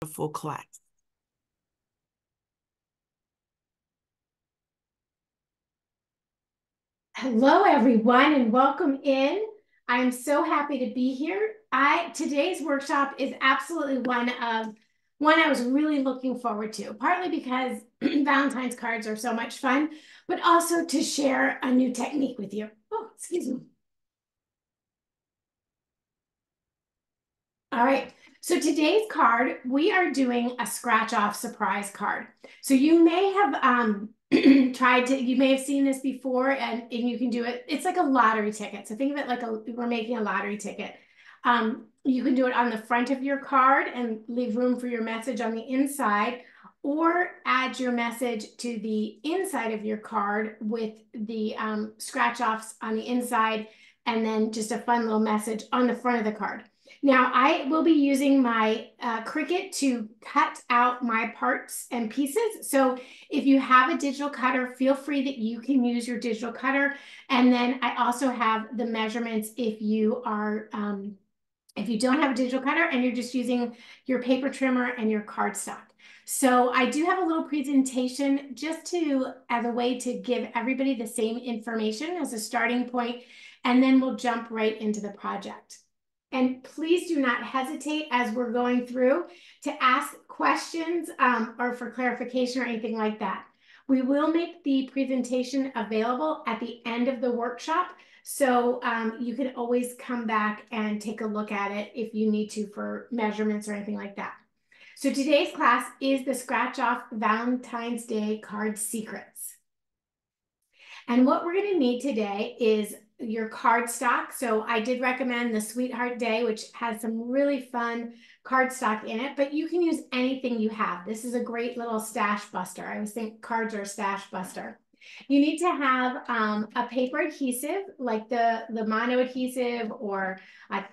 full class. Hello, everyone, and welcome in. I'm so happy to be here. Today's workshop is absolutely one I was really looking forward to, partly because Valentine's cards are so much fun, but also to share a new technique with you. Oh, excuse me. All right. So today's card, we are doing a scratch off surprise card. So you may have you may have seen this before and you can do it. It's like a lottery ticket. So think of it like we're making a lottery ticket. You can do it on the front of your card and leave room for your message on the inside, or add your message to the inside of your card with the scratch offs on the inside, and then just a fun little message on the front of the card. Now, I will be using my Cricut to cut out my parts and pieces. So if you have a digital cutter, feel free that you can use your digital cutter. And then I also have the measurements if you don't have a digital cutter and you're just using your paper trimmer and your cardstock. So I do have a little presentation just as a way to give everybody the same information as a starting point, and then we'll jump right into the project. And please do not hesitate as we're going through to ask questions or for clarification or anything like that. We will make the presentation available at the end of the workshop, so you can always come back and take a look at it if you need to for measurements or anything like that. So today's class is the Scratch Off Valentine's Day Card Secrets. And what we're going to need today is your cardstock. So I did recommend the Sweetheart Day, which has some really fun cardstock in it, but you can use anything you have. This is a great little stash buster. I always think cards are a stash buster. You need to have a paper adhesive, like the mono adhesive, or a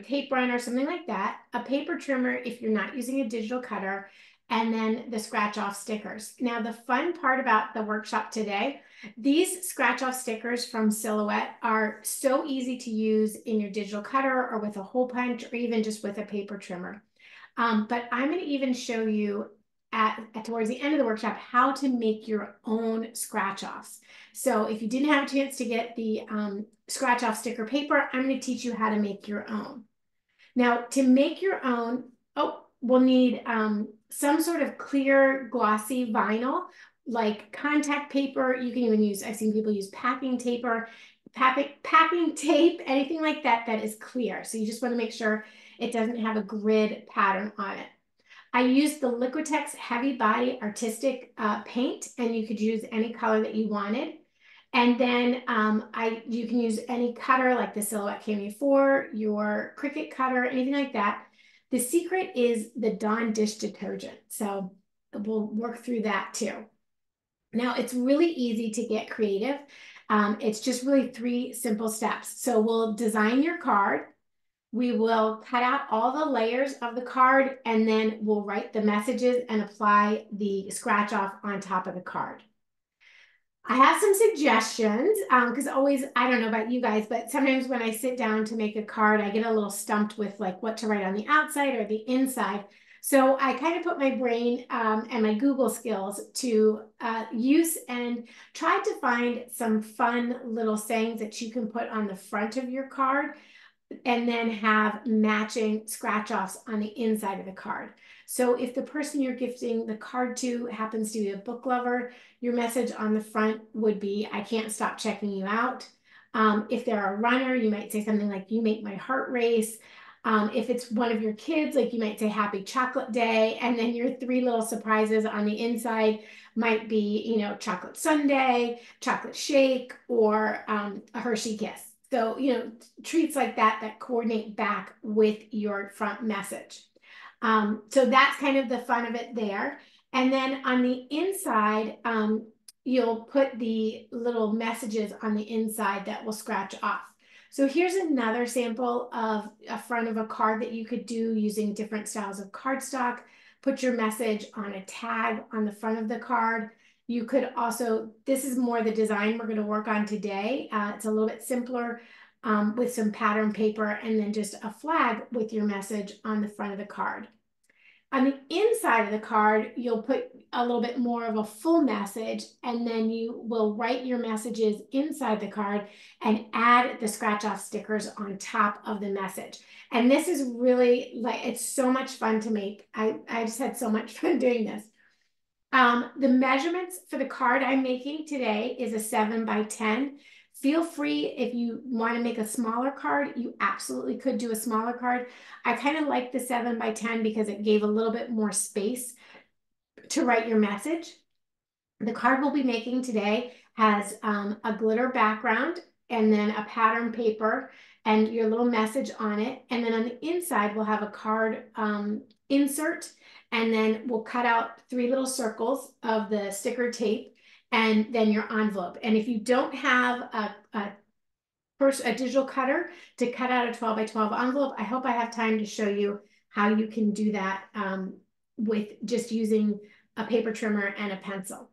tape run or something like that, a paper trimmer if you're not using a digital cutter, and then the scratch off stickers. Now, the fun part about the workshop today, these scratch off stickers from Silhouette are so easy to use in your digital cutter or with a hole punch or even just with a paper trimmer. But I'm going to even show you towards the end of the workshop how to make your own scratch offs. So if you didn't have a chance to get the scratch off sticker paper, I'm going to teach you how to make your own. Now, to make your own, we'll need some sort of clear glossy vinyl, like contact paper. You can even use, I've seen people use packing tape, anything like that that is clear. So you just want to make sure it doesn't have a grid pattern on it. I used the Liquitex Heavy Body Artistic paint, and you could use any color that you wanted. And then you can use any cutter like the Silhouette K4, your Cricut cutter, anything like that. The secret is the Dawn dish detergent. So we'll work through that too. Now, it's really easy to get creative. It's just really 3 simple steps. So we'll design your card. We will cut out all the layers of the card, and then we'll write the messages and apply the scratch off on top of the card. I have some suggestions because always, I don't know about you guys, but sometimes when I sit down to make a card, I get a little stumped with like what to write on the outside or the inside. So I kind of put my brain and my Google skills to use and try to find some fun little sayings that you can put on the front of your card and then have matching scratch offs on the inside of the card. So if the person you're gifting the card to happens to be a book lover, your message on the front would be, I can't stop checking you out. If they're a runner, you might say something like, you make my heart race. If it's one of your kids, like you might say happy chocolate day. And then your 3 little surprises on the inside might be, chocolate sundae, chocolate shake, or a Hershey kiss. So, treats like that coordinate back with your front message. So that's kind of the fun of it there. And then on the inside, you'll put the little messages on the inside that will scratch off. So here's another sample of a front of a card that you could do using different styles of cardstock. Put your message on a tag on the front of the card. You could also, this is more the design we're going to work on today. It's a little bit simpler with some pattern paper and then just a flag with your message on the front of the card. On the inside of the card, you'll put a little bit more of a full message, and then you will write your messages inside the card and add the scratch off stickers on top of the message. And this is really like, it's so much fun to make. I just had so much fun doing this. The measurements for the card I'm making today is a 7 by 10. Feel free, if you want to make a smaller card, you absolutely could do a smaller card. I kind of like the 7 by 10 because it gave a little bit more space to write your message. The card we'll be making today has a glitter background and then a pattern paper and your little message on it. And then on the inside, we'll have a card insert, and then we'll cut out 3 little circles of the sticker tape and then your envelope. And if you don't have a digital cutter to cut out a 12 by 12 envelope, I hope I have time to show you how you can do that with just using a paper trimmer and a pencil.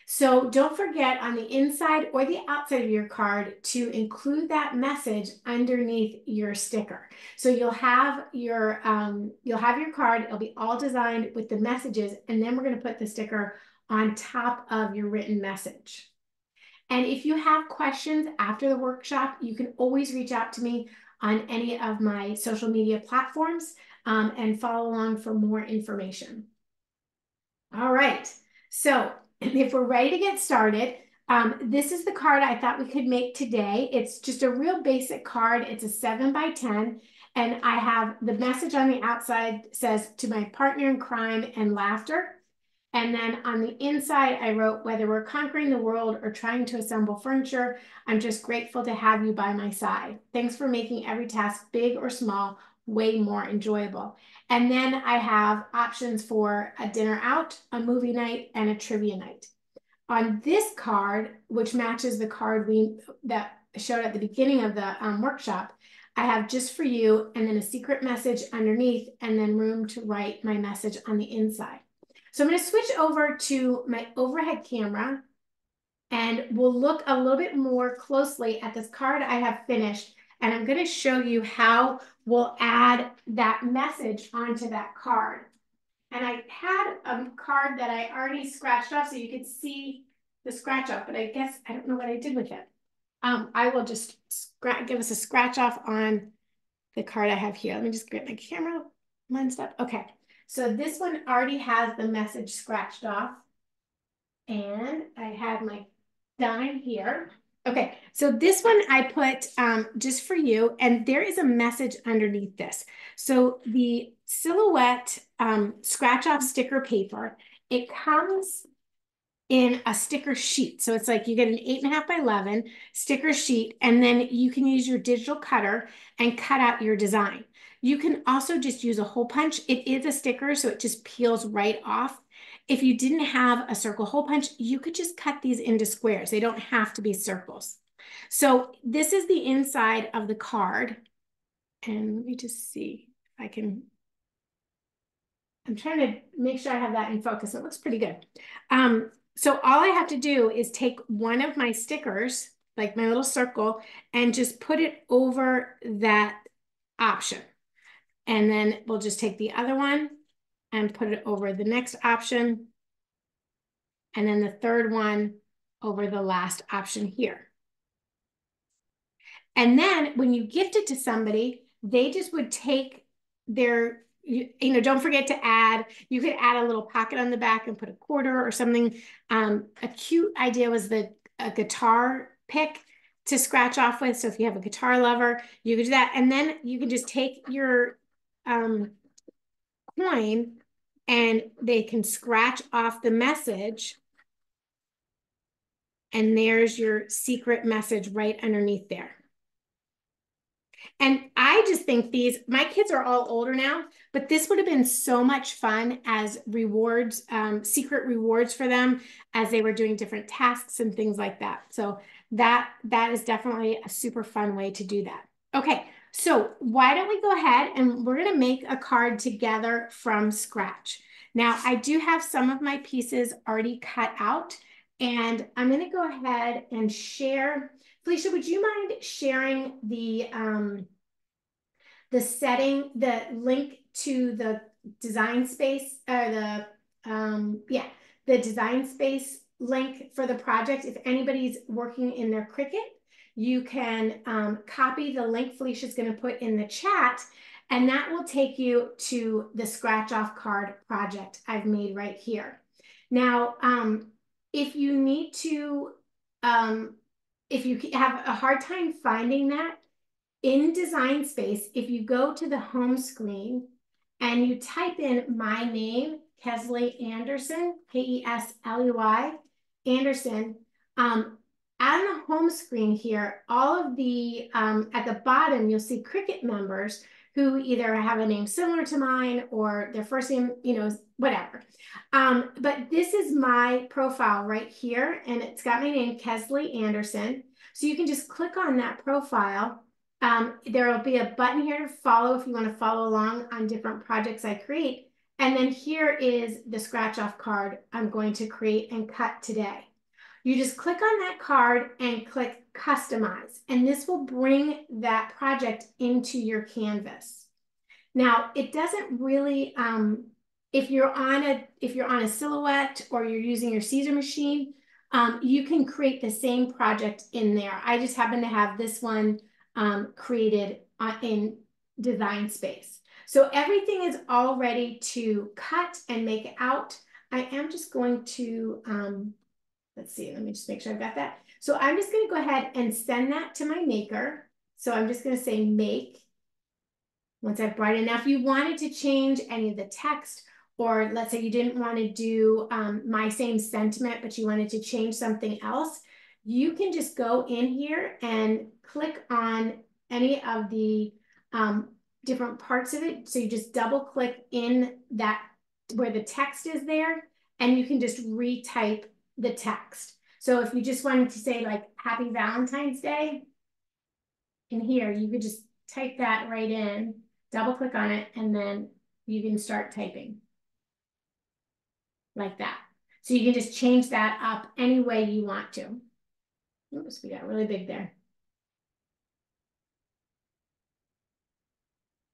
So don't forget on the inside or the outside of your card to include that message underneath your sticker. So you'll have your card, it'll be all designed with the messages, and then we're going to put the sticker on top of your written message. And if you have questions after the workshop, you can always reach out to me on any of my social media platforms and follow along for more information. All right, so if we're ready to get started, this is the card I thought we could make today. It's just a real basic card. It's a 7 by 10, and I have the message on the outside says, "To my partner in crime and laughter." And then on the inside, I wrote, "Whether we're conquering the world or trying to assemble furniture, I'm just grateful to have you by my side. Thanks for making every task, big or small, way more enjoyable." And then I have options for a dinner out, a movie night, and a trivia night. On this card, which matches the card that showed at the beginning of the workshop, I have "just for you," and then a secret message underneath, and then room to write my message on the inside. So I'm going to switch over to my overhead camera, and we'll look a little bit more closely at this card I have finished. And I'm going to show you how we'll add that message onto that card. And I had a card that I already scratched off so you could see the scratch off, but I guess I don't know what I did with it. I will just give us a scratch off on the card I have here. Let me just get my camera lined up. Okay. So this one already has the message scratched off, and I have my dime here. Okay, so this one I put "just for you," and there is a message underneath this. So the silhouette scratch off sticker paper, it comes in a sticker sheet. So it's like you get an 8.5 by 11 sticker sheet, and then you can use your digital cutter and cut out your design. You can also just use a hole punch. It is a sticker, so it just peels right off. If you didn't have a circle hole punch, you could just cut these into squares. They don't have to be circles. So this is the inside of the card. And let me just see if I can. I'm trying to make sure I have that in focus. It looks pretty good. So all I have to do is take one of my stickers, like my little circle, and just put it over that option. And then we'll just take the other one and put it over the next option. And then the third one over the last option here. And then when you gift it to somebody, they just would take their, don't forget to add, you could add a little pocket on the back and put a quarter or something. A cute idea was a guitar pick to scratch off with. So if you have a guitar lover, you could do that. And then you can just take your coin and they can scratch off the message. And there's your secret message right underneath there. And I just think my kids are all older now, but this would have been so much fun as rewards, secret rewards for them as they were doing different tasks and things like that. So that is definitely a super fun way to do that. Okay, so why don't we go ahead and we're gonna make a card together from scratch. Now, I do have some of my pieces already cut out, and I'm gonna go ahead and share. Felicia, would you mind sharing the link to the design space or the design space link for the project. If anybody's working in their Cricut, you can copy the link Felicia's going to put in the chat, and that will take you to the scratch off card project I've made right here. Now, if you need to, if you have a hard time finding that in Design Space, if you go to the home screen and you type in my name, Kesley Anderson, Kesley Anderson, on the home screen here, all of the, at the bottom, you'll see Cricut members who either have a name similar to mine or their first name, you know, whatever. But this is my profile right here, and it's got my name, Kesley Anderson. So you can just click on that profile. There will be a button here to follow if you want to follow along on different projects I create. And then here is the scratch off card I'm going to create and cut today. You just click on that card and click customize, and this will bring that project into your canvas. Now, it doesn't really, if you're on a silhouette or you're using your Siser machine, you can create the same project in there. I just happen to have this one created in Design Space. So everything is all ready to cut and make out. I am just going to, let's see, let me just make sure I've got that. So I'm just going to go ahead and send that to my maker. So I'm just going to say make. Once I've brought it. Now, if you wanted to change any of the text, or let's say you didn't want to do my same sentiment, but you wanted to change something else, you can just go in here and click on any of the different parts of it. So you just double click in that where the text is there, and you can just retype the text. So if you just wanted to say like Happy Valentine's Day, in here, you could just type that right in, double click on it, and then you can start typing like that. So you can just change that up any way you want to. Oops, we got really big there.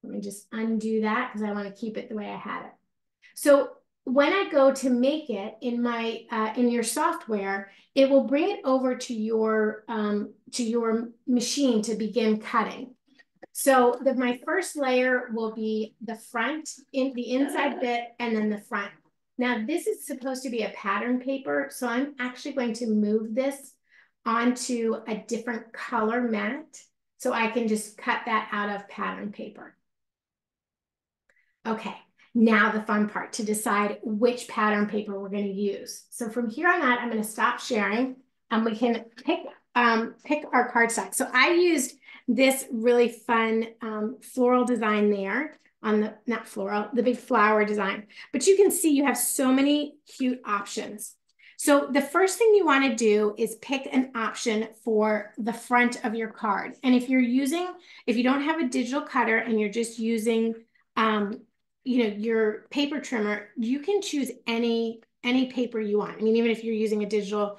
Let me just undo that because I want to keep it the way I had it. So when I go to make it in my in your software, it will bring it over to your machine to begin cutting. So my first layer will be the front, in the inside bit, and then the front. Now this is supposed to be a pattern paper, so I'm actually going to move this onto a different color mat so I can just cut that out of pattern paper. Okay, now the fun part, to decide which pattern paper we're going to use. So from here on out, I'm going to stop sharing and we can pick our cardstock. So I used this really fun floral design there on the, not floral, the big flower design. But you can see you have so many cute options. So the first thing you want to do is pick an option for the front of your card. And if you don't have a digital cutter and you're just using your paper trimmer, you can choose any paper you want. I mean, even if you're using a digital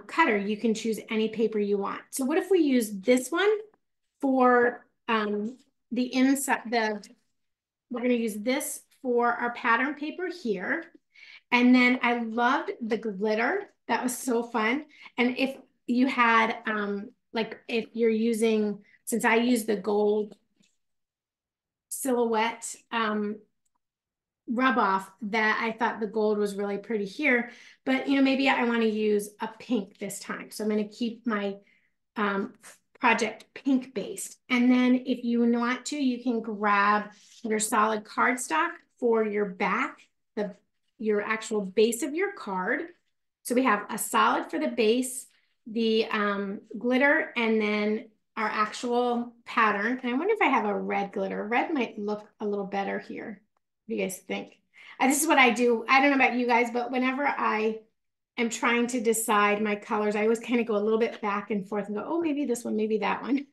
cutter, you can choose any paper you want. So what if we use this one for the inside, we're going to use this for our pattern paper here. And then I loved the glitter. That was so fun. And if you had, like if you're using, since I use the gold silhouette rub off, that I thought the gold was really pretty here, but maybe I want to use a pink this time. So I'm going to keep my project pink based. And then if you want to, you can grab your solid cardstock for your back, your actual base of your card. So we have a solid for the base, the glitter, and then our actual pattern. And I wonder if I have a red glitter. Red might look a little better here. What do you guys think? This is what I do. I don't know about you guys, but whenever I am trying to decide my colors, I always kind of go a little bit back and forth and go, oh, maybe this one, maybe that one.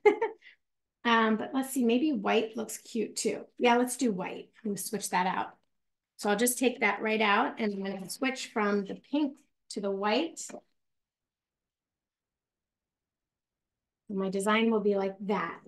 But let's see, maybe white looks cute too. Yeah, let's do white. I'm going to switch that out. So I'll just take that right out and I'm going to switch from the pink to the white. And my design will be like that.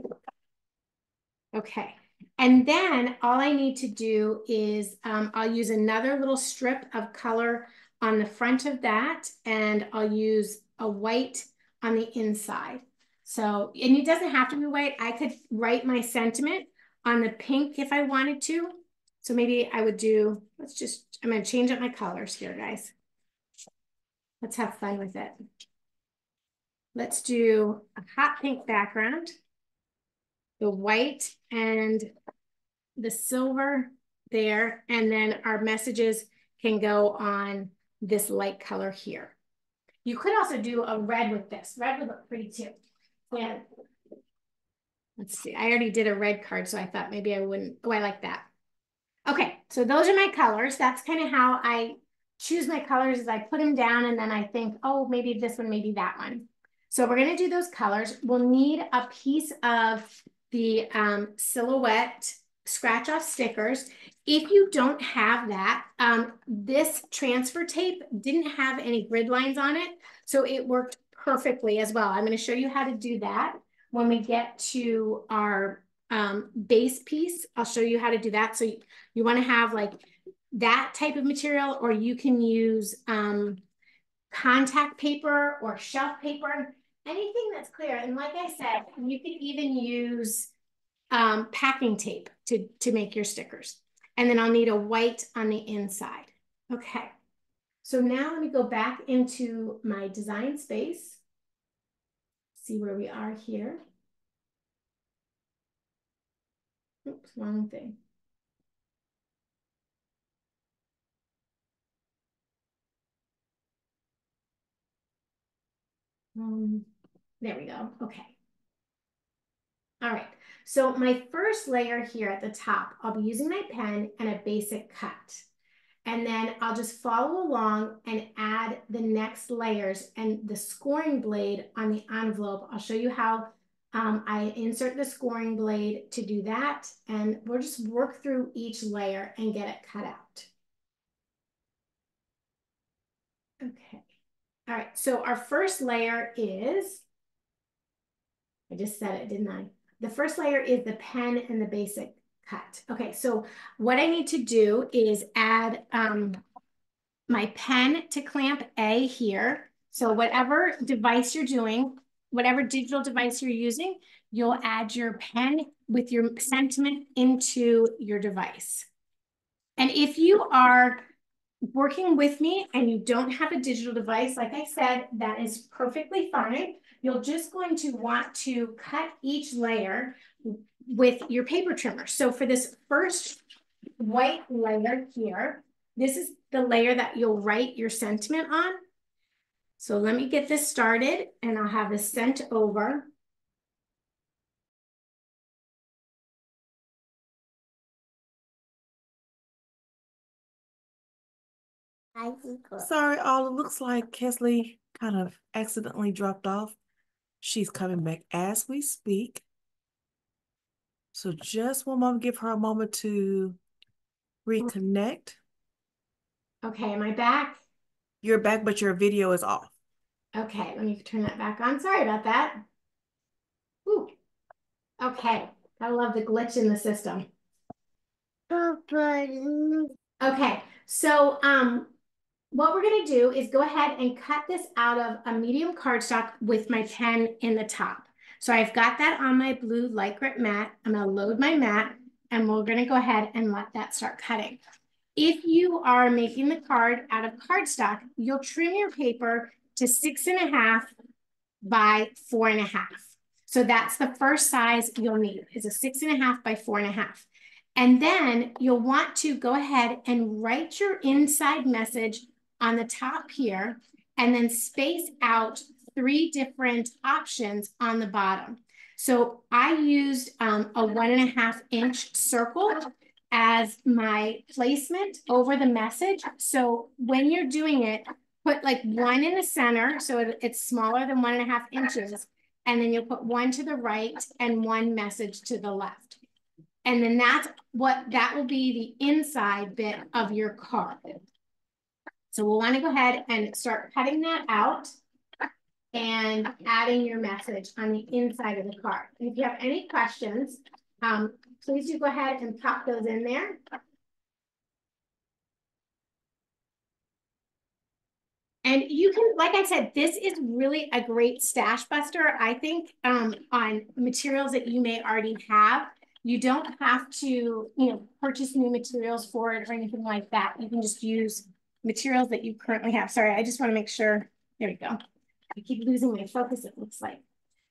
Okay. And then all I need to do is I'll use another little strip of color on the front of that, and I'll use a white on the inside. So, and it doesn't have to be white. I could write my sentiment on the pink if I wanted to. So maybe I would do, I'm going to change up my colors here, guys. Let's have fun with it. Let's do a hot pink background, the white and the silver there, and then our messages can go on this light color here. You could also do a red with this. Red would look pretty too. Yeah. Let's see. I already did a red card, so I thought maybe I wouldn't. Oh, I like that. Okay, so those are my colors. That's kind of how I choose my colors, is I put them down and then I think, oh, maybe this one, maybe that one. So we're going to do those colors. We'll need a piece of the silhouette scratch off stickers. If you don't have that, this transfer tape didn't have any grid lines on it, so it worked perfectly as well. I'm going to show you how to do that when we get to our base piece. I'll show you how to do that. So you want to have like that type of material, or you can use contact paper or shelf paper, anything that's clear. And like I said, you can even use packing tape to make your stickers. And then I'll need a white on the inside. Okay. So now let me go back into my design space. See where we are here. Oops, wrong thing. There we go. Okay. All right. So my first layer here at the top, I'll be using my pen and a basic cut. And then I'll just follow along and add the next layers and the scoring blade on the envelope. I'll show you how I insert the scoring blade to do that. And we'll just work through each layer and get it cut out. Okay. All right. So our first layer is, I just said it, didn't I? The first layer is the pen and the basic cut. Okay, so what I need to do is add my pen to clamp A here. So whatever device you're doing, whatever digital device you're using, you'll add your pen with your sentiment into your device. And if you are working with me and you don't have a digital device, like I said, that is perfectly fine. You're just going to want to cut each layer with your paper trimmer. So for this first white layer here, this is the layer that you'll write your sentiment on. So let me get this started and I'll have this sent over. Sorry, all it looks like Kesley kind of accidentally dropped off. She's coming back as we speak. So just one moment, give her a moment to reconnect. Okay, am I back? You're back, but your video is off. Okay, let me turn that back on. Sorry about that. Ooh. Okay, I love the glitch in the system. Okay, so what we're going to do is go ahead and cut this out of a medium cardstock with my pen in the top. So I've got that on my blue light grip mat. I'm going to load my mat and we're going to go ahead and let that start cutting. If you are making the card out of cardstock, you'll trim your paper to 6.5 by 4.5. So that's the first size you'll need, is a 6.5 by 4.5. And then you'll want to go ahead and write your inside message on the top here, and then space out 3 different options on the bottom. So I used a 1.5 inch circle as my placement over the message. So when you're doing it, put like 1 in the center, so it's smaller than 1.5 inches, and then you'll put 1 to the right and 1 message to the left. And then that will be the inside bit of your card. So we'll want to go ahead and start cutting that out and adding your message on the inside of the card. And if you have any questions, please do go ahead and pop those in there. And you can, like I said, this is really a great stash buster, I think, on materials that you may already have. You don't have to, purchase new materials for it or anything like that. You can just use materials that you currently have. Sorry, I just want to make sure. There we go. I keep losing my focus, it looks like.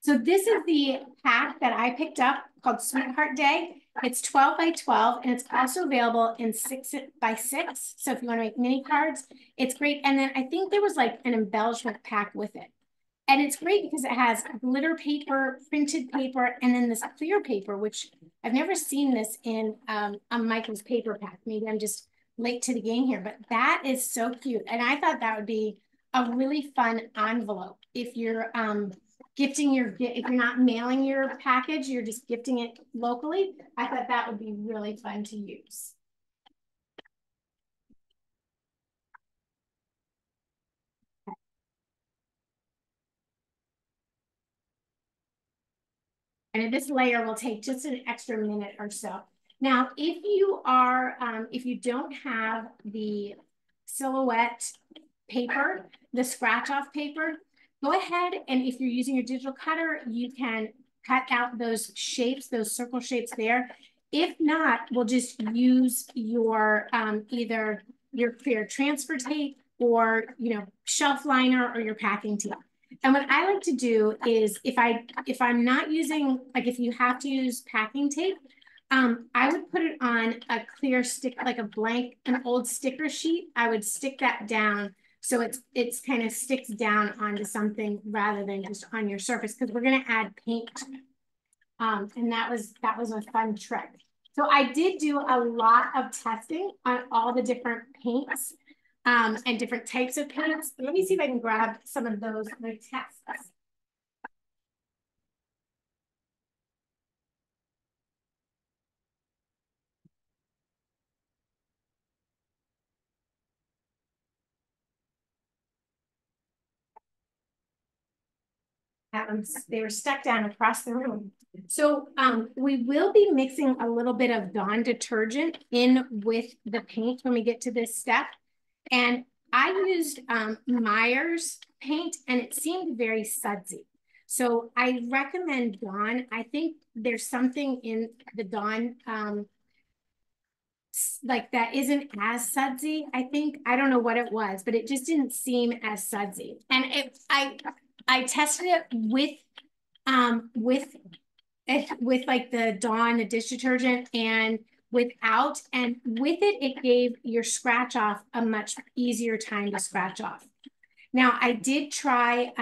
So this is the pack that I picked up called Sweetheart Day. It's 12 by 12, and it's also available in 6 by 6. So if you want to make mini cards, it's great. And then I think there was like an embellishment pack with it. And it's great because it has glitter paper, printed paper, and then this clear paper, which I've never seen this in a Michael's paper pack. Maybe I'm just late to the game here, but that is so cute. And I thought that would be a really fun envelope if you're if you're not mailing your package, you're just gifting it locally. I thought that would be really fun to use. And this layer will take just an extra minute or so. Now, if you don't have the silhouette paper, the scratch off paper, go ahead and if you're using your digital cutter, you can cut out those shapes, those circle shapes there. If not, we'll just use your either your clear transfer tape or shelf liner or your packing tape. And what I like to do is if I'm not using, like if you have to use packing tape, I would put it on a clear stick, like an old sticker sheet. I would stick that down so it's kind of sticks down onto something rather than just on your surface, because we're going to add paint. And that was a fun trick. So I did do a lot of testing on all the different paints and different types of paints. Let me see if I can grab some of those tests. They were stuck down across the room. So we will be mixing a little bit of Dawn detergent in with the paint when we get to this step. And I used Meyer's paint and it seemed very sudsy. So I recommend Dawn. I think there's something in the Dawn like that isn't as sudsy. I don't know what it was, but it just didn't seem as sudsy. And I tested it with like the Dawn the dish detergent and without, and with it gave your scratch off a much easier time to scratch off. Now I did try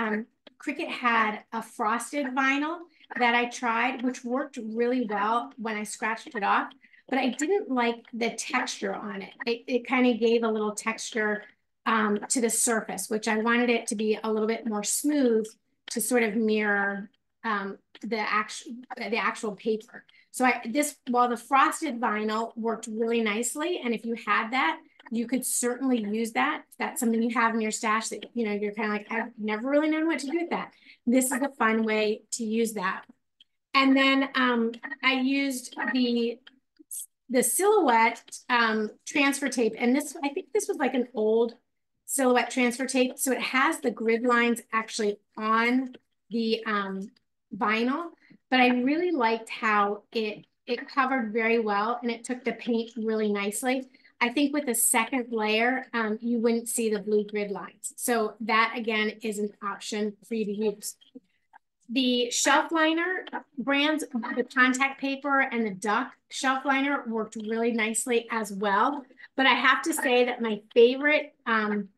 Cricut had a frosted vinyl that I tried, which worked really well when I scratched it off, but I didn't like the texture on it. It kind of gave a little texture to the surface, which I wanted it to be a little bit more smooth to sort of mirror the actual paper. So while the frosted vinyl worked really nicely, and if you had that, you could certainly use that. If that's something you have in your stash that you're kind of like, I've never really known what to do with that. This is a fun way to use that. And then I used the silhouette transfer tape, and I think this was like an old silhouette transfer tape. So it has the grid lines actually on the vinyl, but I really liked how it covered very well and it took the paint really nicely. I think with a second layer, you wouldn't see the blue grid lines. So that again is an option for you to use. The shelf liner brands, the contact paper and the duck shelf liner worked really nicely as well. But I have to say that my favorite and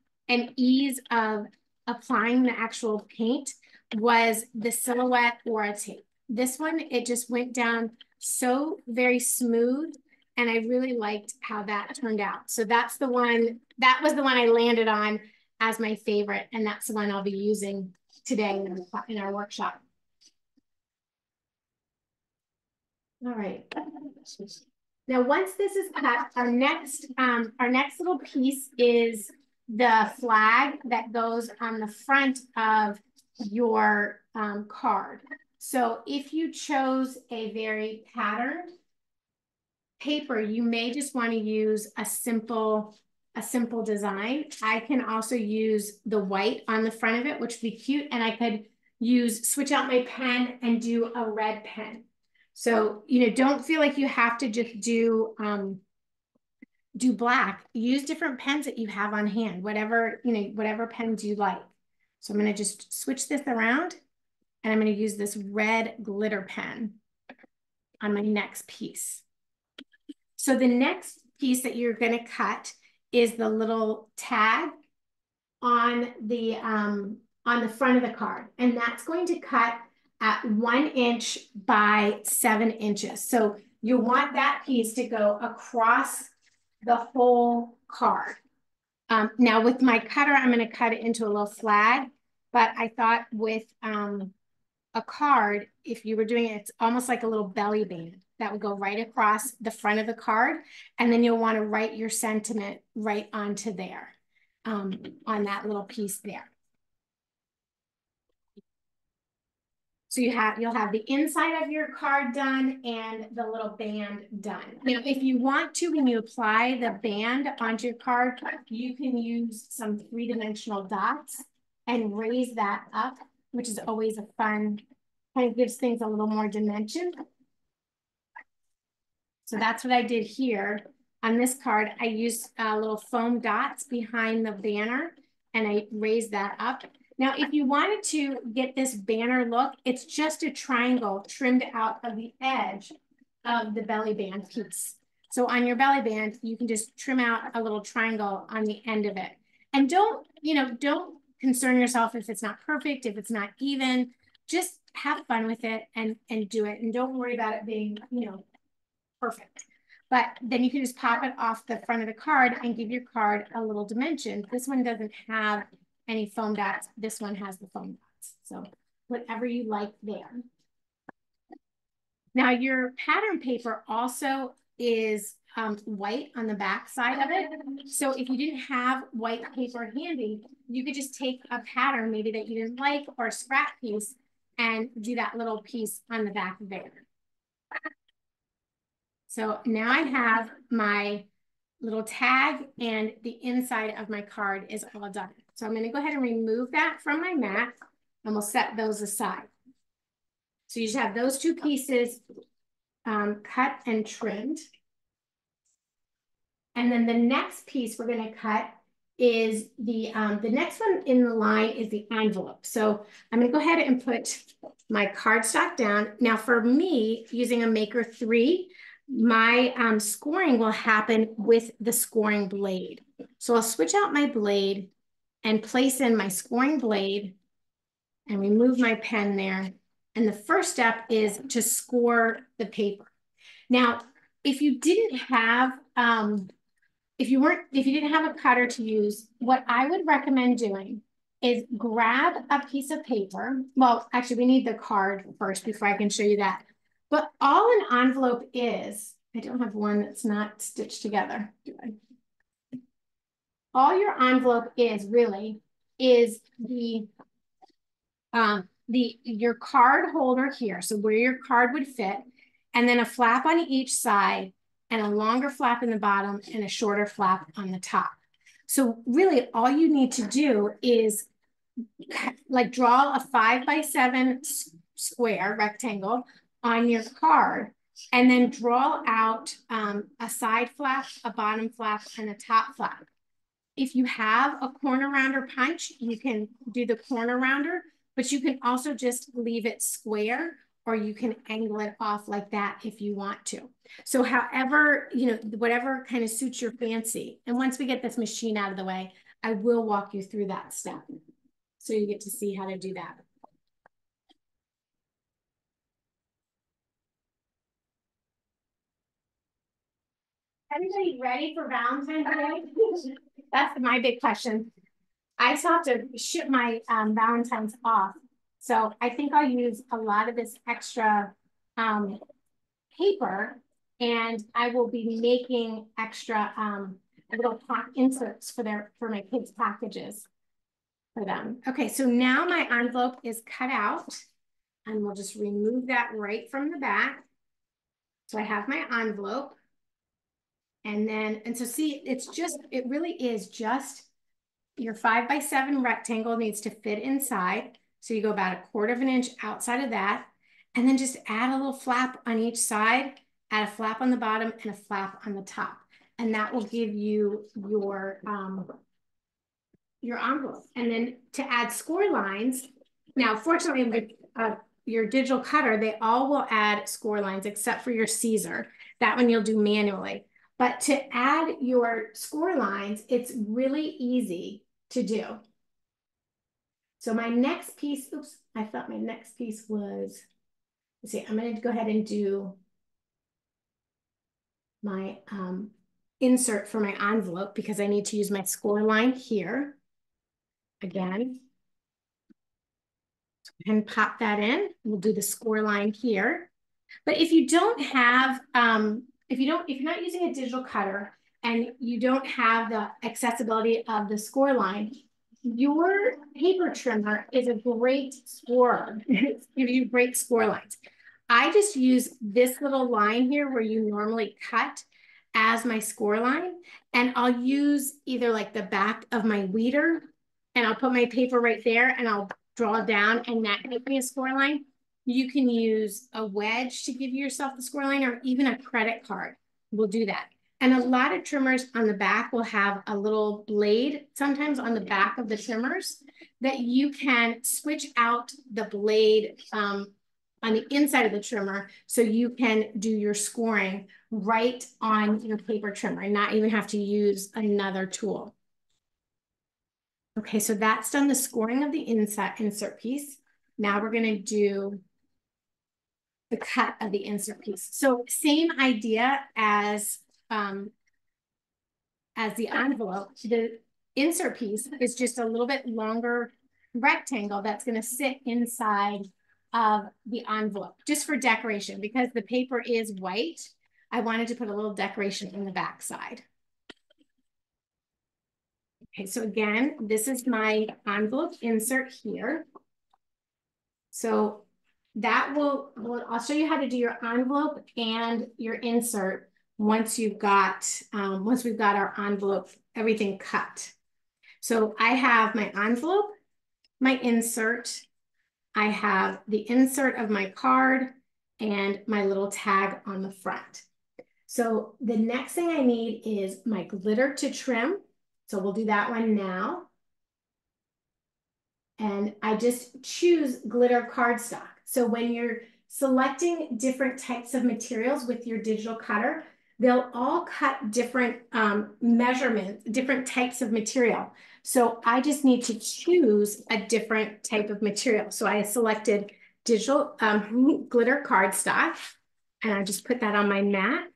ease of applying the actual paint was the silhouette Aura tape. This one, it just went down so very smooth, and I really liked how that turned out. So that was the one I landed on as my favorite, and that's the one I'll be using today in our workshop. All right. Now, once this is cut, our next little piece is the flag that goes on the front of your card. So if you chose a very patterned paper, you may just want to use a simple design. I can also use the white on the front of it, which would be cute. And I could switch out my pen and do a red pen. So, don't feel like you have to just do black. Use different pens that you have on hand, whatever pens you like. So I'm going to just switch this around, and I'm going to use this red glitter pen on my next piece. So the next piece that you're going to cut is the little tag on the front of the card, and that's going to cut at 1 inch by 7 inches. So you want that piece to go across the whole card. Now with my cutter, I'm going to cut it into a little flag, but I thought with a card, if you were doing it, it's almost like a little belly band that would go right across the front of the card. And then you'll want to write your sentiment right onto there, on that little piece there. So you'll have the inside of your card done and the little band done. Now, if you want to, when you apply the band onto your card, you can use some 3-dimensional dots and raise that up, which is always a fun, kind of gives things a little more dimension. So that's what I did here. On this card, I used little foam dots behind the banner, and I raised that up. Now, if you wanted to get this banner look, it's just a triangle trimmed out of the edge of the belly band piece. So on your belly band, you can just trim out a little triangle on the end of it. And don't concern yourself if it's not perfect, if it's not even. Just have fun with it and do it. And don't worry about it being, perfect. But then you can just pop it off the front of the card and give your card a little dimension. This one doesn't have any foam dots. This one has the foam dots. So whatever you like there. Now your pattern paper also is white on the back side of it. So if you didn't have white paper handy, you could just take a pattern maybe that you didn't like, or a scrap piece, and do that little piece on the back there. So now I have my little tag, and the inside of my card is all done. So I'm going to go ahead and remove that from my mat, and we'll set those aside. So you just have those two pieces cut and trimmed. And then the next piece we're going to cut is the next one in the line is the envelope. So I'm going to go ahead and put my cardstock down. Now for me, using a Maker 3, my scoring will happen with the scoring blade. So I'll switch out my blade and place in my scoring blade and remove my pen there. And the first step is to score the paper. Now, if you didn't have if you didn't have a cutter to use, what I would recommend doing is grab a piece of paper. Well, actually, we need the card first before I can show you that. But all an envelope is, I don't have one that's not stitched together, do I? All your envelope is really is your card holder here. So where your card would fit, and then a flap on each side, and a longer flap in the bottom, and a shorter flap on the top. So really all you need to do is like draw a 5 by 7 square rectangle on your card, and then draw out a side flap, a bottom flap, and a top flap. If you have a corner rounder punch, you can do the corner rounder, but you can also just leave it square, or you can angle it off like that if you want to. So however, whatever kind of suits your fancy. And once we get this machine out of the way, I will walk you through that step, so you get to see how to do that. Everybody ready for Valentine Day? That's my big question. I still have to ship my Valentines off. So I think I'll use a lot of this extra paper, and I will be making extra little inserts for my kids' packages for them. Okay, so now my envelope is cut out, and we'll just remove that right from the back. So I have my envelope. And so see, it really is just your 5x7 rectangle needs to fit inside. So you go about 1/4 of an inch outside of that, and then just add a little flap on each side, add a flap on the bottom and a flap on the top. And that will give you your envelope. And then to add score lines, now fortunately with your digital cutter, they all will add score lines except for your Siser. That one you'll do manually. But to add your score lines, it's really easy to do. So my next piece, oops, I thought my next piece was, let's see, I'm going to go ahead and do my insert for my envelope because I need to use my score line here. Again, and pop that in. We'll do the score line here. But if you don't have, if you're not using a digital cutter and you don't have the accessibility of the score line, your paper trimmer is a great scorer. It gives you great score lines. I just use this little line here where you normally cut as my score line, and I'll use either like the back of my weeder, and I'll put my paper right there and I'll draw down, and that gives me a score line. You can use a wedge to give yourself the score line, or even a credit card will do that. And a lot of trimmers on the back will have a little blade, sometimes on the back of the trimmers, that you can switch out the blade on the inside of the trimmer so you can do your scoring right on your paper trimmer and not even have to use another tool. Okay, so that's done the scoring of the insert piece. Now we're going to do the cut of the insert piece. So same idea as the envelope. The insert piece is just a little bit longer rectangle that's going to sit inside of the envelope just for decoration. Because the paper is white, I wanted to put a little decoration in the back side. Okay, so again, this is my envelope insert here. So that I'll show you how to do your envelope and your insert once we've got our envelope, everything cut. So I have my envelope, my insert, I have the insert of my card, and my little tag on the front. So the next thing I need is my glitter to trim. So we'll do that one now. And I just choose glitter cardstock. So when you're selecting different types of materials with your digital cutter, they'll all cut different measurements, different types of material. So I just need to choose a different type of material. So I selected digital glitter cardstock, and I just put that on my mat.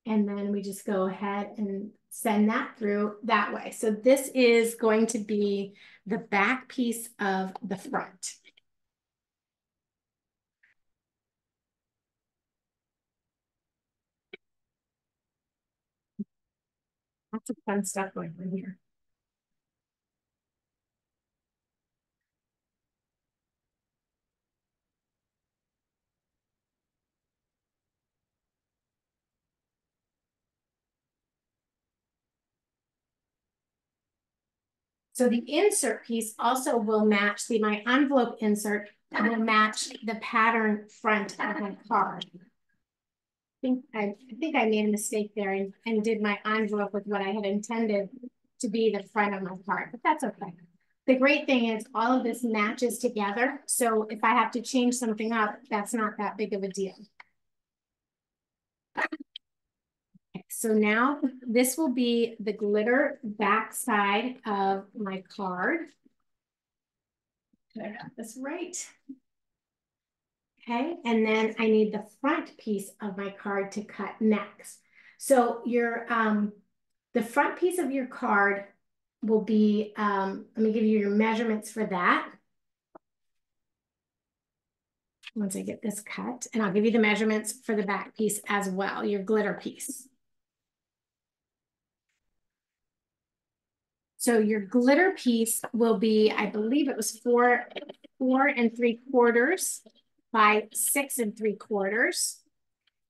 And then we just go ahead and send that through that way. So this is going to be the back piece of the front. Lots of fun stuff going on here. So the insert piece also will match, my envelope insert will match the pattern front of my card. I think I made a mistake there and did my envelope with what I had intended to be the front of my card, but that's okay. The great thing is all of this matches together. So if I have to change something up, that's not that big of a deal. Okay, so now this will be the glitter backside of my card. Did I got this right? Okay, and then I need the front piece of my card to cut next. So your the front piece of your card will be, let me give you your measurements for that. Once I get this cut, and I'll give you the measurements for the back piece as well, your glitter piece. So your glitter piece will be, I believe it was 4 3/4 by 6 3/4.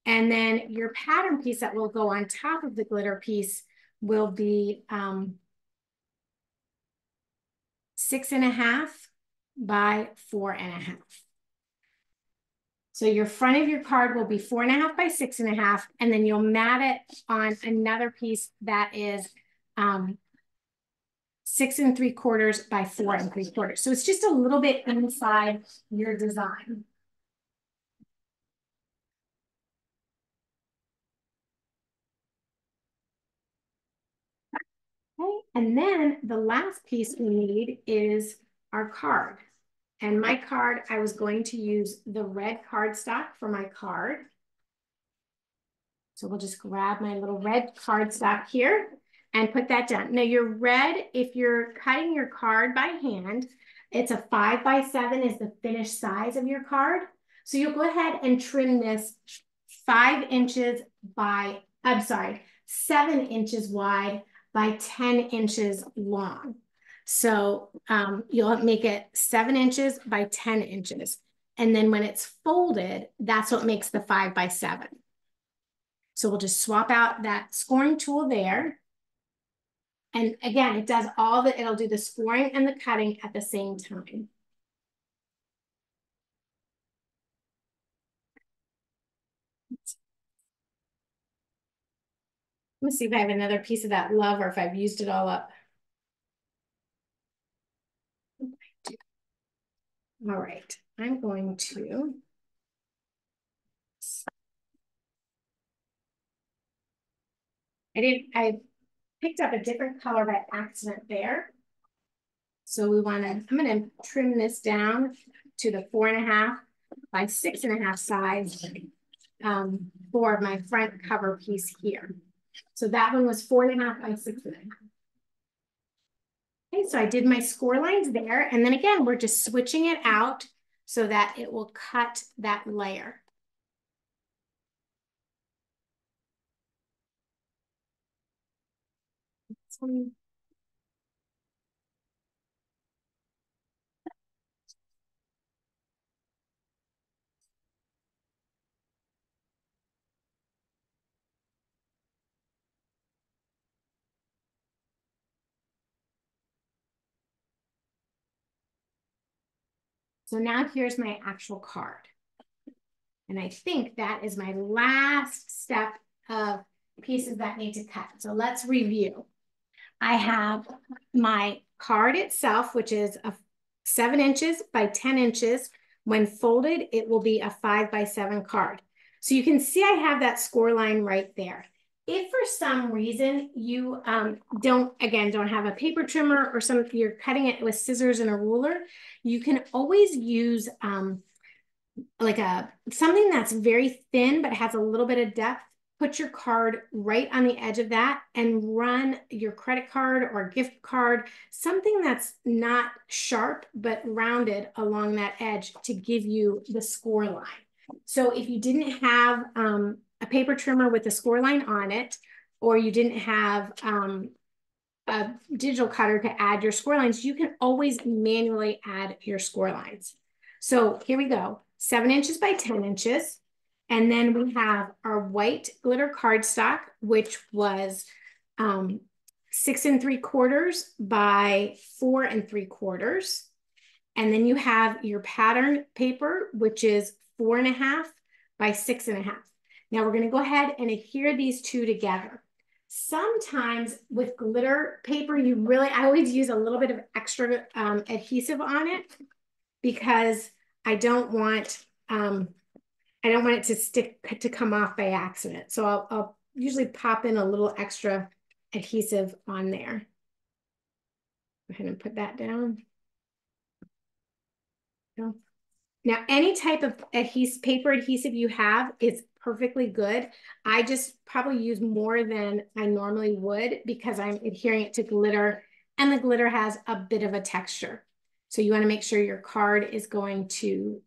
And then your pattern piece that will go on top of the glitter piece will be 6.5 by 4.5. So your front of your card will be 4.5 by 6.5, and then you'll mat it on another piece that is 6.75 by 4.75. So it's just a little bit inside your design. Okay, and then the last piece we need is our card. And my card, I was going to use the red cardstock for my card. So we'll just grab my little red cardstock here and put that down. Now your red, if you're cutting your card by hand, it's a 5 by 7 is the finished size of your card. So you'll go ahead and trim this 5 inches by, I'm sorry, 7 inches wide by 10 inches long. So you'll make it 7 inches by 10 inches. And then when it's folded, that's what makes the 5 by 7. So we'll just swap out that scoring tool there. And again, it does all the, it'll do the scoring and the cutting at the same time. Let me see if I have another piece of that love or if I've used it all up. All right, I'm going to. I picked up a different color by accident there. So we want to, I'm going to trim this down to the 4.5 by 6.5 size for my front cover piece here. So that one was 4.5 by 6.5. Okay, so I did my score lines there. And then again, we're just switching it out so that it will cut that layer. So now here's my actual card. And I think that is my last step of pieces that need to cut. So let's review. I have my card itself, which is a 7 inches by 10 inches. When folded, it will be a 5 by 7 card. So you can see I have that score line right there. If for some reason you don't have a paper trimmer or you're cutting it with scissors and a ruler, you can always use like something that's very thin but has a little bit of depth. Put your card right on the edge of that and run your credit card or gift card, something that's not sharp but rounded along that edge to give you the score line. So if you didn't have a paper trimmer with a score line on it, or you didn't have a digital cutter to add your score lines, you can always manually add your score lines. So here we go, 7 inches by 10 inches. And then we have our white glitter cardstock, which was 6.75 by 4.75. And then you have your pattern paper, which is 4.5 by 6.5. Now we're going to go ahead and adhere these two together. Sometimes with glitter paper, I always use a little bit of extra adhesive on it because I don't want it to come off by accident. So I'll usually pop in a little extra adhesive on there. Go ahead and put that down. Now, any type of paper adhesive you have is perfectly good. I just probably use more than I normally would because I'm adhering it to glitter, and the glitter has a bit of a texture. So you want to make sure your paper is going to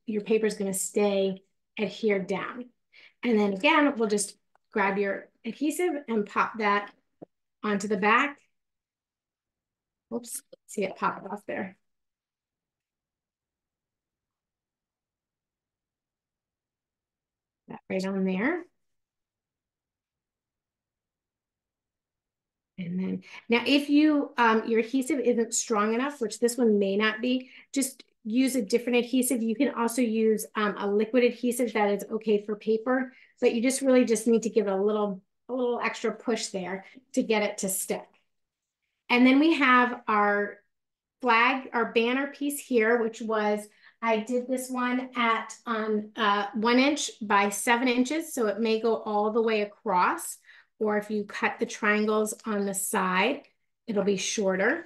stay adhered down. And then again, we'll just grab your adhesive and pop that onto the back. Oops, see it pop off there. That right on there. And then now if you your adhesive isn't strong enough, which this one may not be, just use a different adhesive. You can also use a liquid adhesive that is okay for paper, but you just really just need to give it a little extra push there to get it to stick. And then we have our flag, our banner piece here, which was, I did this one at 1 inch by 7 inches. So it may go all the way across, or if you cut the triangles on the side, it'll be shorter.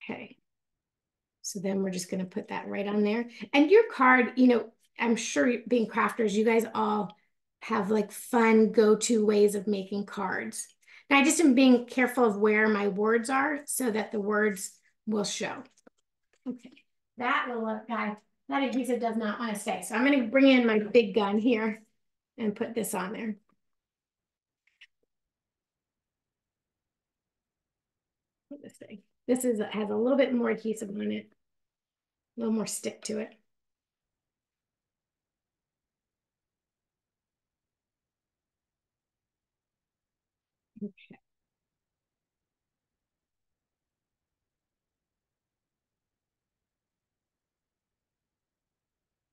Okay. So then we're just going to put that right on there. And your card, you know, I'm sure being crafters, you guys all have like fun go-to ways of making cards. And I just am being careful of where my words are so that the words will show. Okay, that little guy, that adhesive does not want to stay. So I'm going to bring in my big gun here and put this on there. This thing. This has a little bit more adhesive on it, a little more stick to it. Okay.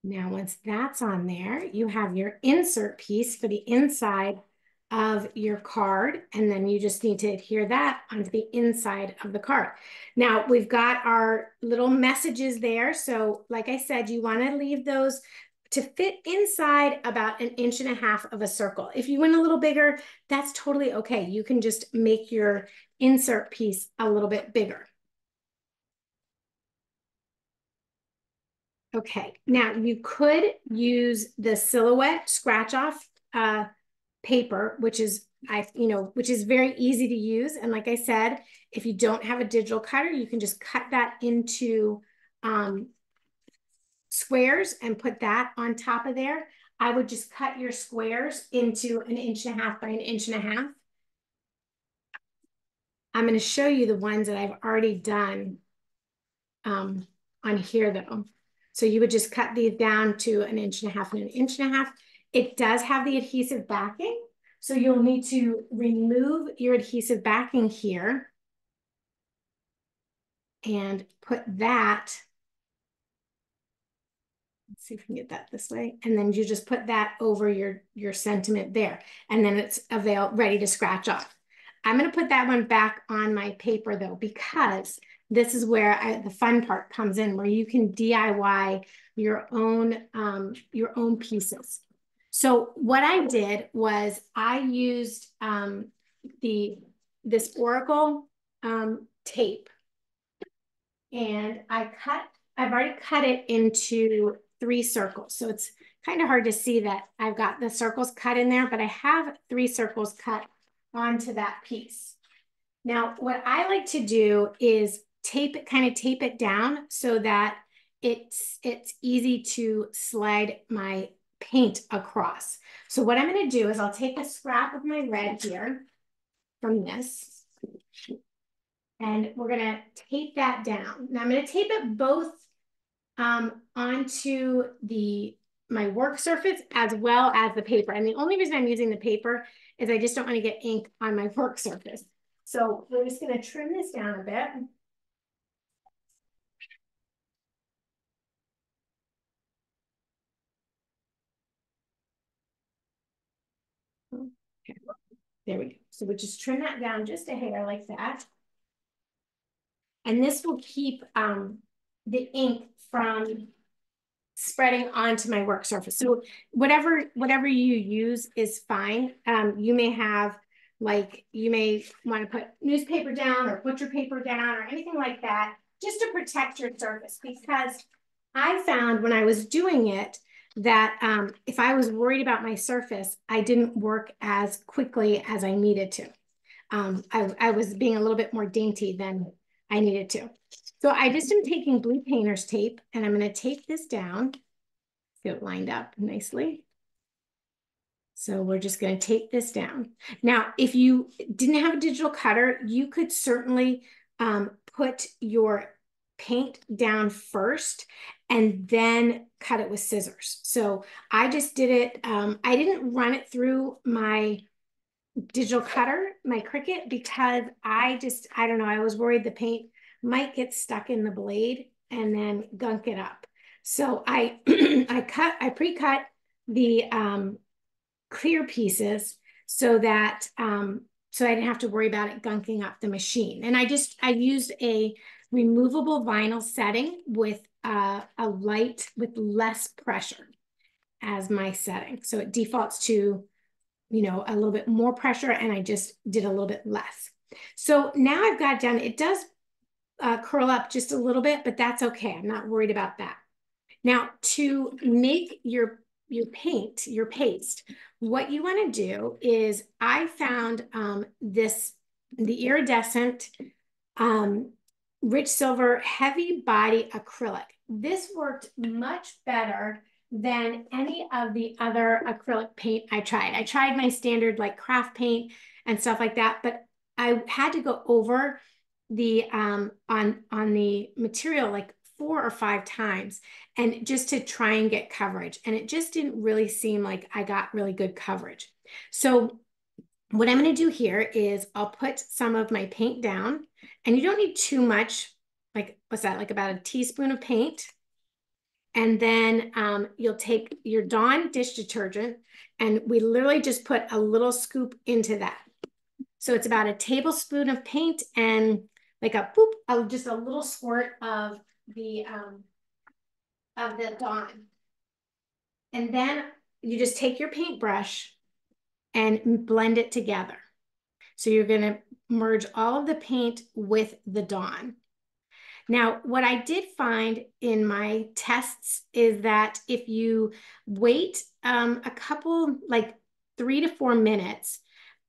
Now, once that's on there, you have your insert piece for the inside of your card, and then you just need to adhere that onto the inside of the card. Now, we've got our little messages there. So like I said, you want to leave those to fit inside about 1.5 inches of a circle. If you went a little bigger, that's totally okay. You can just make your insert piece a little bit bigger. Okay, now you could use the silhouette scratch off paper, which is which is very easy to use. And like I said, if you don't have a digital cutter, you can just cut that into squares and put that on top of there. I would just cut your squares into 1.5 inches by 1.5 inches. I'm going to show you the ones that I've already done on here though. So you would just cut these down to 1.5 inches and 1.5 inches. It does have the adhesive backing. So you'll need to remove your adhesive backing here and put that. Let's see if we can get that this way. And then you just put that over your sentiment there. And then it's ready to scratch off. I'm going to put that one back on my paper though, because this is where the fun part comes in, where you can DIY your own pieces. So what I did was I used this Oracle tape, and I've already cut it into 3 circles. So it's kind of hard to see that I've got the circles cut in there, but I have 3 circles cut onto that piece. Now, what I like to do is tape it down so that it's easy to slide my paint across. So what I'm going to do is I'll take a scrap of my red here from this, and we're going to tape that down. Now I'm going to tape it both onto my work surface as well as the paper. And the only reason I'm using the paper is I just don't want to get ink on my work surface. So we're just going to trim this down a bit. Okay. There we go. So we just trim that down just a hair like that. And this will keep the ink from spreading onto my work surface. So whatever you use is fine. You may have, like, you may want to put newspaper down or butcher paper down or anything like that, just to protect your surface. Because I found when I was doing it that if I was worried about my surface, I didn't work as quickly as I needed to. I was being a little bit more dainty than I needed to. So I just am taking blue painter's tape, and I'm going to tape this down, get it lined up nicely. So we're just going to tape this down. Now, if you didn't have a digital cutter, you could certainly put your paint down first and then cut it with scissors. So I just did it. I didn't run it through my digital cutter, my Cricut, because I don't know, I was worried the paint might get stuck in the blade and then gunk it up. So I I pre-cut the clear pieces so that so I didn't have to worry about it gunking up the machine. And I used a removable vinyl setting with a light with less pressure as my setting. So it defaults to, you know, a little bit more pressure, and I just did a little bit less. So now I've got it done. It does curl up just a little bit, but that's okay. I'm not worried about that. Now, to make your paint, your paste, what you want to do is I found the iridescent rich silver heavy body acrylic. This worked much better than any of the other acrylic paint I tried. I tried my standard like craft paint and stuff like that, but I had to go over the on the material like 4 or 5 times, and just to try and get coverage. And it just didn't really seem like I got really good coverage. So what I'm going to do here is I'll put some of my paint down, and you don't need too much, like what's that, like about a teaspoon of paint. And then you'll take your Dawn dish detergent, and we literally just put a little scoop into that. So it's about a tablespoon of paint and like a poop, just a little squirt of the Dawn. And then you just take your paintbrush and blend it together. So you're going to merge all of the paint with the Dawn. Now, what I did find in my tests is that if you wait a couple, like 3 to 4 minutes,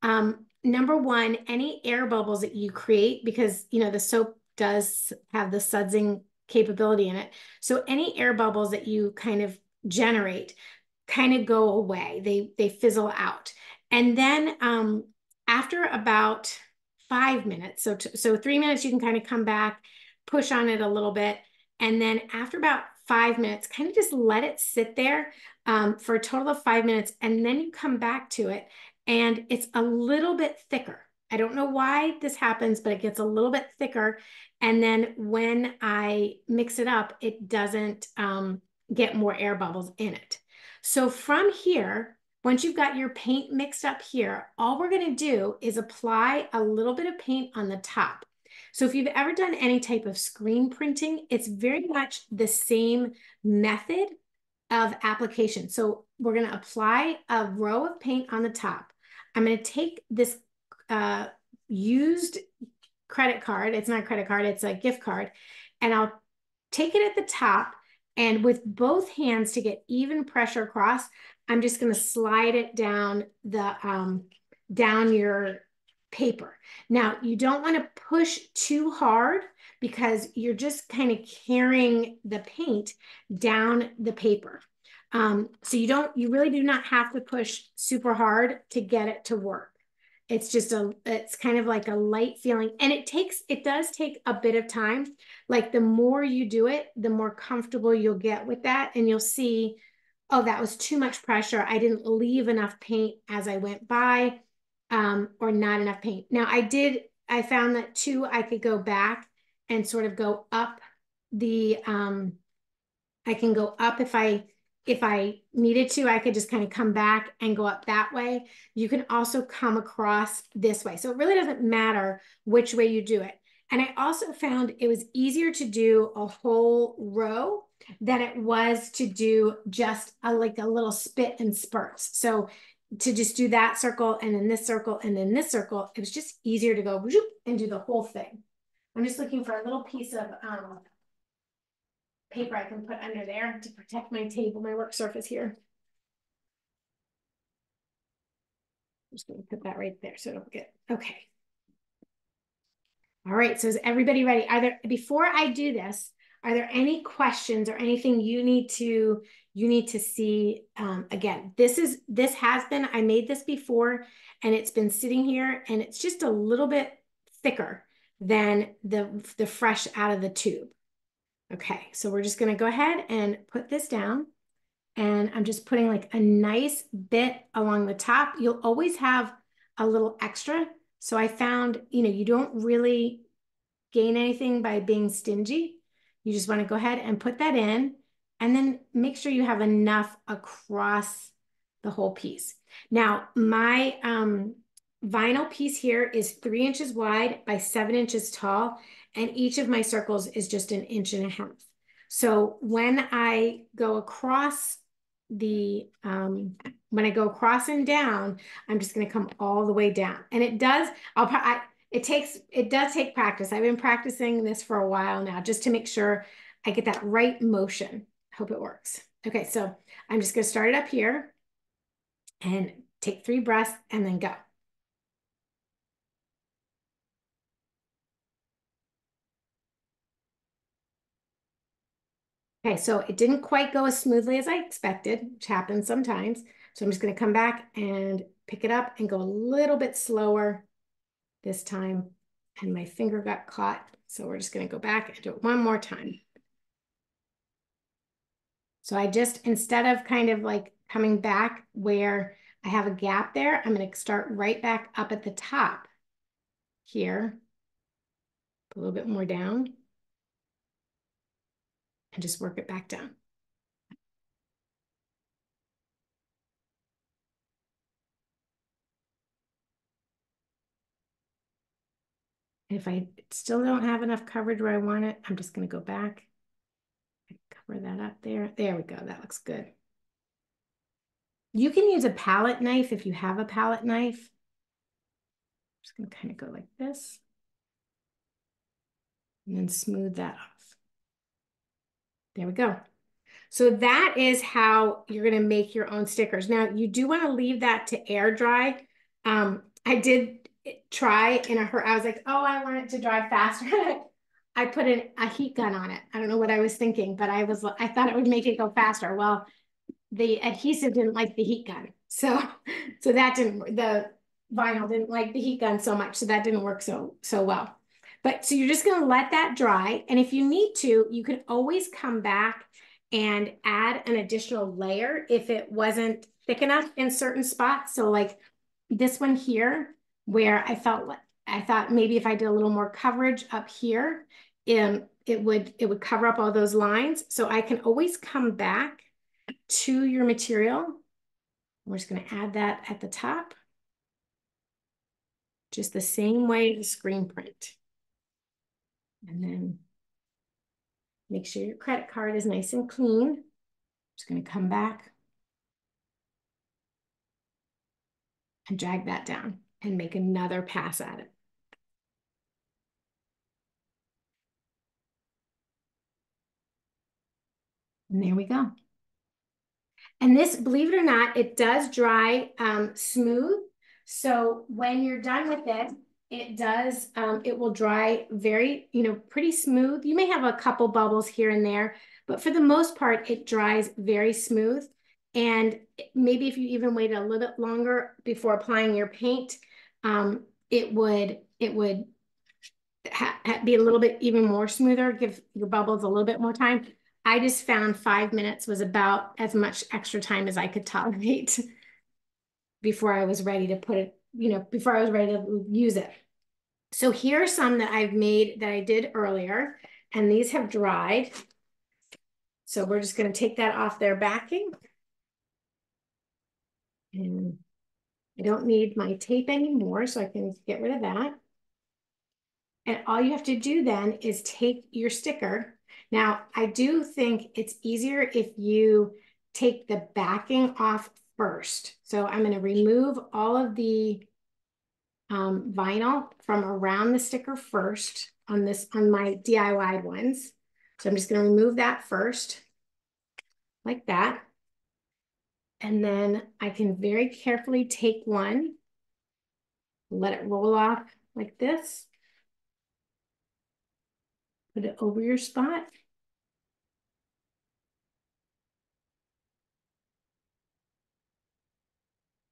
number one, any air bubbles that you create, because, you know, the soap does have the sudsing capability in it. So any air bubbles that you kind of generate kind of go away. They fizzle out. And then after about 5 minutes, so 3 minutes, you can kind of come back, push on it a little bit. And then after about 5 minutes, kind of just let it sit there for a total of 5 minutes. And then you come back to it and it's a little bit thicker. I don't know why this happens, but it gets a little bit thicker. And then when I mix it up, it doesn't get more air bubbles in it. So from here, once you've got your paint mixed up here, all we're going to do is apply a little bit of paint on the top. So if you've ever done any type of screen printing, it's very much the same method of application. So we're going to apply a row of paint on the top. I'm going to take this used credit card. It's not a credit card, it's a gift card. And I'll take it at the top, and with both hands to get even pressure across, I'm just going to slide it down down your paper. Now, you don't want to push too hard because you're just kind of carrying the paint down the paper. So you really do not have to push super hard to get it to work. It's kind of like a light feeling, and it does take a bit of time. Like the more you do it, the more comfortable you'll get with that. And you'll see, oh, that was too much pressure. I didn't leave enough paint as I went by, or not enough paint. Now I found that too, I could go back and sort of go up I can go up if I needed to. I could just kind of come back and go up that way. You can also come across this way. So it really doesn't matter which way you do it. And I also found it was easier to do a whole row than it was to do just like a little spit and spurts. So to just do that circle and then this circle and then this circle, it was just easier to go and do the whole thing. I'm just looking for a little piece of paper I can put under there to protect my table, my work surface here. I'm just going to put that right there so I don't get, okay. All right, so is everybody ready? Before I do this, are there any questions or anything you need to see? Again, I made this before, and it's been sitting here, and it's just a little bit thicker than the fresh out of the tube. Okay, so we're just gonna go ahead and put this down. And I'm just putting like a nice bit along the top. You'll always have a little extra. So I found, you don't really gain anything by being stingy. You just want to go ahead and put that in and then make sure you have enough across the whole piece. Now, my vinyl piece here is 3 inches wide by 7 inches tall, and each of my circles is just an inch and a half. So when I go across when I go across and down, I'm just going to come all the way down. And it does, it does take practice. I've been practicing this for a while now just to make sure I get that right motion. Hope it works. Okay, so I'm just going to start it up here and take 3 breaths and then go. Okay, so it didn't quite go as smoothly as I expected, which happens sometimes. So I'm just going to come back and pick it up and go a little bit slower this time. And my finger got caught. So we're just going to go back and do it one more time. So I just, instead of kind of like coming back where I have a gap there, I'm going to start right back up at the top here, a little bit more down, and just work it back down. And if I still don't have enough coverage where I want it, I'm just going to go back and cover that up there. There we go. That looks good. You can use a palette knife if you have a palette knife. I'm just going to kind of go like this and then smooth that off. There we go. So that is how you're going to make your own stickers. Now, you do want to leave that to air dry. I did try in a hurry. I was like, oh, I want it to dry faster. I put a heat gun on it. I don't know what I was thinking, but I thought it would make it go faster. Well, the adhesive didn't like the heat gun. So the vinyl didn't like the heat gun so much. So that didn't work so well. But so you're just going to let that dry. And if you need to, you can always come back and add an additional layer if it wasn't thick enough in certain spots. So like this one here, where I thought maybe if I did a little more coverage up here, it would cover up all those lines. So I can always come back to your material. We're just going to add that at the top, just the same way the screen print. And then make sure your credit card is nice and clean. Just going to come back and drag that down and make another pass at it. And there we go. And this, believe it or not, it does dry smooth. So when you're done with it, it will dry very, pretty smooth. You may have a couple bubbles here and there, but for the most part, it dries very smooth. And maybe if you even waited a little bit longer before applying your paint, it would be a little bit even more smoother, give your bubbles a little bit more time. I just found 5 minutes was about as much extra time as I could tolerate before I was ready to put it, before I was ready to use it. So here are some that I've made that I did earlier, and these have dried. So we're just going to take that off their backing. And I don't need my tape anymore, so I can get rid of that. And all you have to do then is take your sticker. Now, I do think it's easier if you take the backing off first. So I'm going to remove all of the vinyl from around the sticker first on my DIY ones. So I'm just going to remove that first, like that. And then I can very carefully take one, let it roll off like this. Put it over your spot.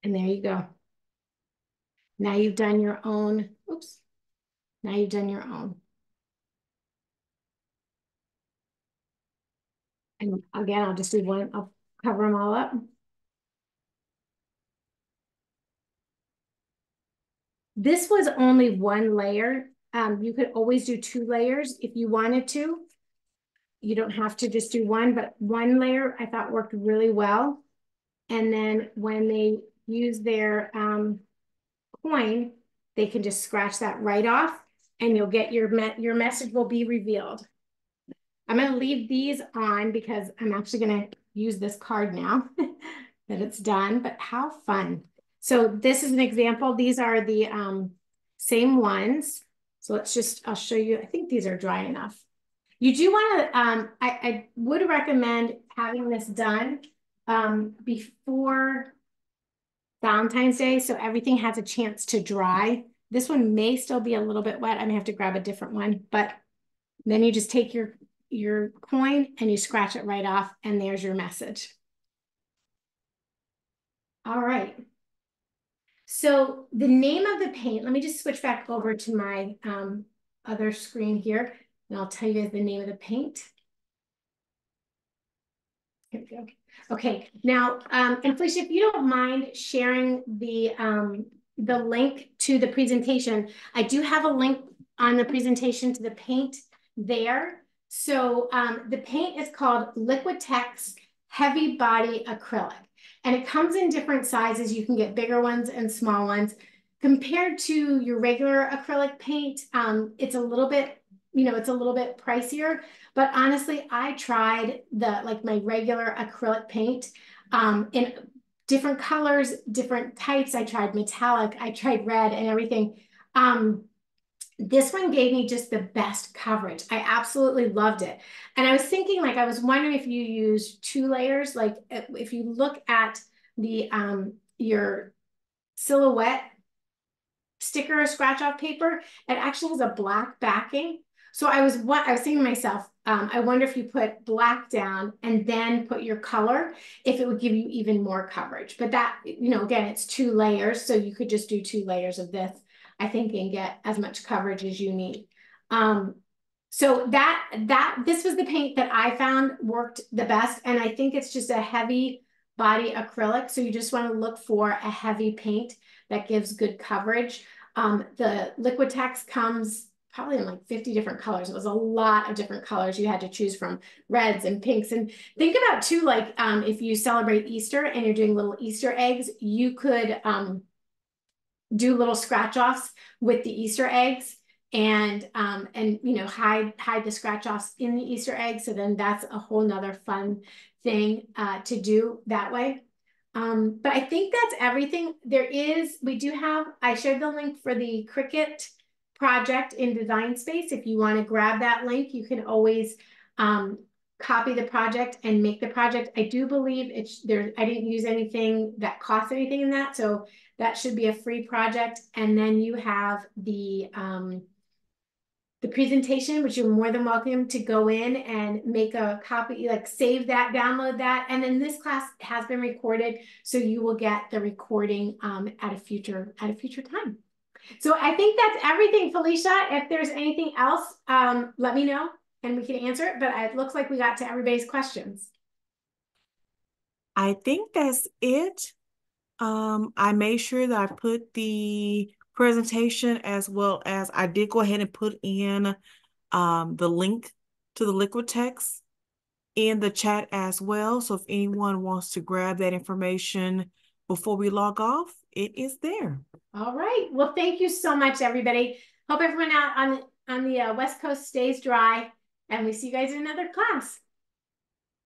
And there you go. Now you've done your own, oops. Now you've done your own. And again, I'll just do one, I'll cover them all up. This was only one layer. You could always do 2 layers if you wanted to. You don't have to just do one, but one layer I thought worked really well. And then when they use their coin, they can just scratch that right off and you'll get your message will be revealed. I'm going to leave these on because I'm actually going to use this card now that it's done, but how fun. So this is an example. These are the same ones. So let's just, I'll show you. I think these are dry enough. You do want to, I would recommend having this done before Valentine's Day, so everything has a chance to dry. This one may still be a little bit wet. I may have to grab a different one, but then you just take your coin and you scratch it right off, and there's your message. All right. So the name of the paint, let me just switch back over to my other screen here, and I'll tell you guys the name of the paint. Here we go. Okay, now, and Felicia, if you don't mind sharing the link to the presentation, I do have a link on the presentation to the paint there. So the paint is called Liquitex Heavy Body Acrylic, and it comes in different sizes. You can get bigger ones and small ones. Compared to your regular acrylic paint, it's a little bit, it's a little bit pricier. But honestly, I tried my regular acrylic paint in different colors, different types. I tried metallic, I tried red and everything. This one gave me just the best coverage. I absolutely loved it. And I was thinking, I was wondering if you use 2 layers, if you look at the your silhouette sticker or scratch off paper, it actually has a black backing. So I was thinking to myself, I wonder if you put black down and then put your color, if it would give you even more coverage. But that, again, it's 2 layers. So you could just do 2 layers of this, I think, and get as much coverage as you need. So this was the paint that I found worked the best. And I think it's just a heavy body acrylic. So you just want to look for a heavy paint that gives good coverage. The Liquitex comes probably in 50 different colors. It was a lot of different colors you had to choose from, reds and pinks. And think about too, if you celebrate Easter and you're doing little Easter eggs, you could do little scratch offs with the Easter eggs and hide the scratch offs in the Easter egg. So then that's a whole nother fun thing to do that way. But I think that's everything. I shared the link for the Cricut project in Design Space. If you want to grab that link, you can always copy the project and make the project. I do believe I didn't use anything that costs anything in that, so that should be a free project. And then you have the presentation, which you're more than welcome to go in and make a copy, save that, download that. And then this class has been recorded, so you will get the recording at a future time. So I think that's everything, Felicia. If there's anything else, let me know and we can answer it. But it looks like we got to everybody's questions. I think that's it. I made sure that I put the presentation, as well as I did go ahead and put in the link to the Liquitex in the chat as well. So if anyone wants to grab that information before we log off, it is there. All right. Well, thank you so much, everybody. Hope everyone out on the West Coast stays dry, and we see you guys in another class.